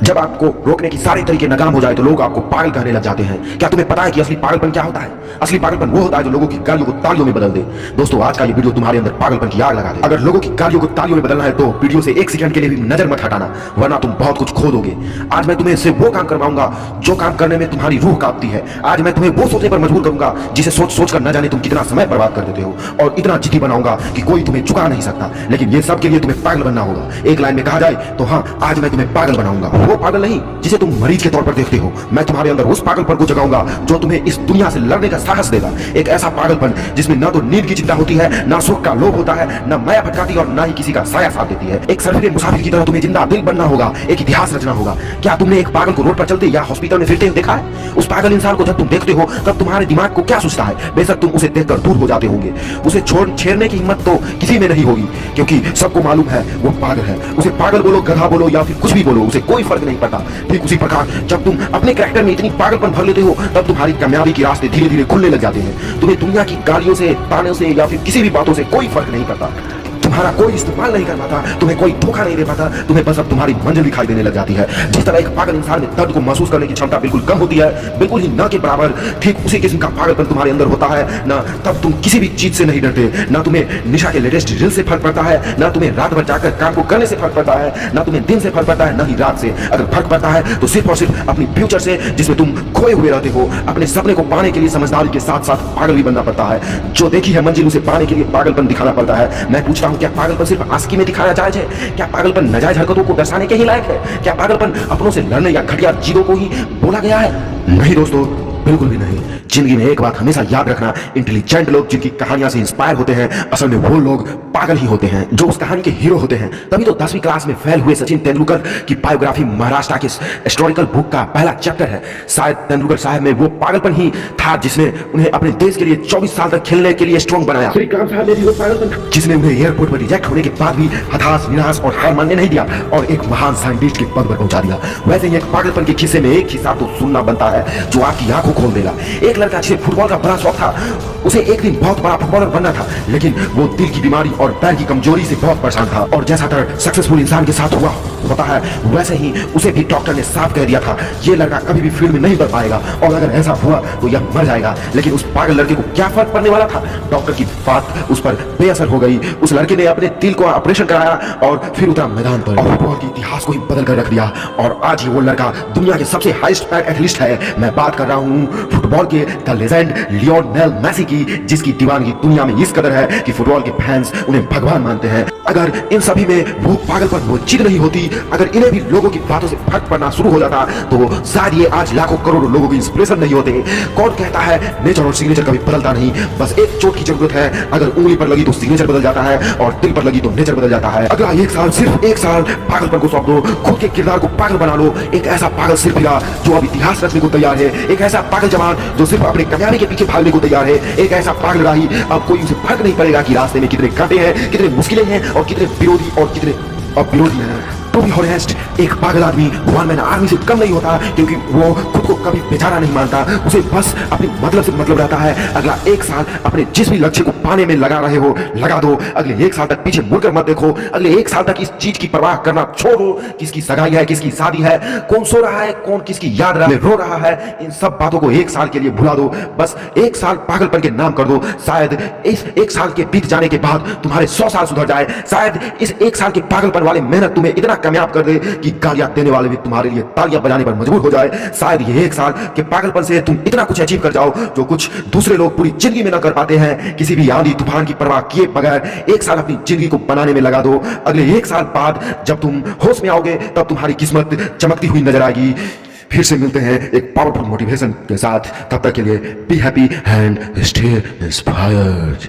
जब आपको रोकने की सारे तरीके नाकाम हो जाए तो लोग आपको पागल कहने लग जाते हैं। क्या तुम्हें पता है कि असली पागलपन क्या होता है? असली पागलपन वो होता है जो लोगों की गालियों को तालियों में बदल दे। दोस्तों, आज का ये वीडियो तुम्हारे अंदर पागलपन की आग लगा दे। अगर लोगों की गालियों को तालियों में बदलना है तो वीडियो से एक सेकंड के लिए भी नजर मत हटाना, वरना तुम बहुत कुछ खो दोगे। आज मैं तुम्हें सिर्फ वो काम करवाऊंगा जो काम करने में तुम्हारी रूह कांपती है। आज मैं तुम्हें वो सोचने पर मजबूर करूंगा जिसे सोच सोच कर न जाने तुम कितना समय बर्बाद कर देते हो, और इतना जिद्दी बनाऊंगा कि कोई तुम्हें चुका नहीं सकता। लेकिन ये सब के लिए तुम्हें पागल बनना होगा। एक लाइन में कहा जाए तो हाँ, आज मैं तुम्हें पागल बनाऊंगा। वो पागल नहीं जिसे तुम मरीज के तौर पर देखते हो। मैं तुम्हारे अंदर उस पागलपन को जगाऊंगा जो तुम्हें इस दुनिया से लड़ने का साहस देगा। एक ऐसा पागलपन जिसमें ना तो नींद की चिंता होती है, ना सुख का लोभ होता है, ना माया भटकाती और ना ही किसी का साया साथ देती है। एक सफर मुसाफिर की तरह तुम्हें जिंदा दिल बनना होगा, एक इतिहास रचना होगा। क्या तुमने एक पागल को रोड पर चलते या हॉस्पिटल में फिरते हुए देखा है? उस पागल इंसान को जब तुम देखते हो तब तुम्हारे दिमाग को क्या सोचता है? बेशक तुम उसे देखकर दूर हो जाते होंगे, उसे छेड़ने की हिम्मत तो किसी में नहीं होगी, क्योंकि सबको मालूम है वो पागल है। उसे पागल बोलो, गधा बोलो या फिर कुछ भी बोलो, उसे कोई फर्क नहीं पड़ता। ठीक उसी प्रकार जब तुम अपने कैरेक्टर में इतनी पागलपन भर लेते हो तब तुम्हारी कामयाबी के रास्ते धीरे धीरे खुलने लग जाते हैं। तुम्हें दुनिया की गालियों से, ताने से या फिर किसी भी बातों से कोई फर्क नहीं पड़ता। तुम्हारा कोई इस्तेमाल नहीं कर पाता, तुम्हें कोई धोखा नहीं दे पाता। तुम्हें बस अब तुम्हारी मंजिल दिखाई देने लग जाती है। जिस तरह एक पागल इंसान में दर्द को महसूस करने की क्षमता बिल्कुल कम होती है, बिल्कुल ही न के बराबर, ठीक उसी किस्म का पागलपन तुम्हारे अंदर होता है। ना तब तुम किसी भी चीज से नहीं डरते, ना तुम्हें निशा के लेटेस्ट रील से फर्क पड़ता है, ना तुम्हें रात भर जाकर काम को करने से फर्क पड़ता है, ना तुम्हें दिन से फर्क पड़ता है, ना ही रात से। अगर फर्क पड़ता है तो सिर्फ और सिर्फ अपनी फ्यूचर से, जिसमें तुम खोए हुए रहते हो। अपने सपने को पाने के लिए समझदारी के साथ साथ पागल भी बनना पड़ता है। जो देखी है मंजिल उसे पाने के लिए पागलपन दिखाना पड़ता है। मैं पूछता हूँ, क्या पागलपन सिर्फ आशिकी में दिखाना जायज है? क्या पागलपन नाजायज हरकतों को दर्शाने के ही लायक है? क्या पागलपन अपनों से लड़ने या घटिया चीजों को ही बोला गया है? नहीं दोस्तों, बिल्कुल भी नहीं। जिंदगी में एक बात हमेशा याद रखना, इंटेलिजेंट लोग जिनकी कहानियां से इंस्पायर होते हैं, असल में वो लोग पागल ही होते हैं जो उस कहानी के हीरो होते हैं। तभी तो 10वीं क्लास में फेल हुए सचिन तेंदुलकर की बायोग्राफी महाराष्ट्र के हिस्टोरिकल बुक का पहला चैप्टर है। शायद तेंदुलकर साहब में वो पागलपन ही था जिसने उन्हें अपने देश के लिए 24 साल तक खेलने के लिए स्ट्रॉन्ग बनाया। श्रीकांत साहब में भी वो पागलपन जिसने उन्हें एयरपोर्ट पर रिजेक्ट होने के बाद भी हताश, निराश और हार मानने नहीं दिया और एक महान साइंटिस्ट के पद पर पहुंचा दिया। वैसे ही एक पागलपन के किस्से में एक हिसाब तो सुनना बनता है जो आपकी आंखों खोल देगा। एक लड़का जिसे फुटबॉल का बड़ा शौक था, उसे एक दिन बहुत बड़ा फुटबॉलर बनना था, लेकिन वो दिल की बीमारी और पैर की कमजोरी से बहुत परेशान था। और जैसा तर सक्सेसफुल इंसान के साथ हुआ होता है, वैसे ही उसे भी डॉक्टर ने साफ कह दिया था, ये लड़का कभी भी फील्ड में नहीं उतर पाएगा और अगर ऐसा हुआ तो यह मर जाएगा। लेकिन उस पागल लड़के को क्या फर्क पड़ने वाला था? डॉक्टर की बात उस पर बेअसर हो गई। उस लड़के ने अपने दिल को ऑपरेशन कराया और फिर उतरा मैदान पर और फुटबॉल के इतिहास को ही बदल कर रख दिया। और आज ही वो लड़का दुनिया के सबसे हाईएस्ट पेड एथलीट है। मैं बात कर रहा हूँ फुटबॉल के द लेजेंड लियोनेल मेसी की, जिसकी दीवानगी दुनिया में इस कदर है कि फुटबॉल के फैंस उन्हें भगवान मानते हैं। अगर इन सभी में वो पागलपन, वो जिद नहीं होती, अगर इन्हें भी लोगों की बातों से फर्क पड़ना शुरू हो जाता तो शायद ये आज लाखों करोड़ों लोगों की इंस्पिरेशन नहीं होते। कौन कहता है नेचर और सिग्नेचर कभी बदलता नहीं? बस एक चोट की जरूरत है। अगर उंगली पर लगी तो सिग्नेचर बदल जाता है और दिल पर लगी तो नेचर बदल जाता है। अगला एक साल, सिर्फ एक साल पागलपन को सौंप दो। खुद के किरदार को पागल बना लो। एक ऐसा पागल सिरफिरा जो अब इतिहास रचने को तैयार है। एक ऐसा पागल जवान जो सिर्फ अपने कामयाबी के पीछे भागने को तैयार है। एक ऐसा पागल राही, अब कोई उसे फर्क नहीं पड़ेगा कि रास्ते में कितने कांटे हैं, कितने मुश्किलें हैं और कितने विरोधी और कितने विरोधी हैं। टू बी ऑनेस्ट, एक पागल आदमी वन मैन आर्मी से कम नहीं होता, क्योंकि वो खुद को कभी बेचारा नहीं मानता। उसे बस अपने मतलब से मतलब रहता है। अगला एक साल अपने जिस भी लक्ष्य को पाने में लगा रहे हो, लगा दो। अगले एक साल तक पीछे मुड़कर मत देखो। अगले एक साल तक इस चीज की परवाह करना छोड़ो, किसकी सगाई है, किसकी शादी है, कौन सो रहा है, कौन किसकी याद रो रहा है, इन सब बातों को एक साल के लिए भुला दो। बस एक साल पागलपन के नाम कर दो। शायद इस एक साल के बीत जाने के बाद तुम्हारे 100 साल सुधर जाए। शायद इस एक साल के पागलपन वाले मेहनत तुम्हें इतना कामयाब कर दे कि गालियां देने वाले भी तुम्हारे लिए तालियां बजाने पर मजबूर हो जाए। शायद ये एक साल के पागलपन से तुम इतना कुछ अचीव कर जाओ जो कुछ दूसरे लोग पूरी जिंदगी में ना कर पाते हैं। किसी भी आंधी तूफान की परवाह किए बगैर एक साल अपनी जिंदगी को बनाने में लगा दो। अगले एक साल बाद जब तुम होश में आओगे तब तुम्हारी किस्मत चमकती हुई नजर आएगी। फिर से मिलते हैं एक पावरफुल मोटिवेशन के साथ। तब तक के लिए be happy and stay inspired.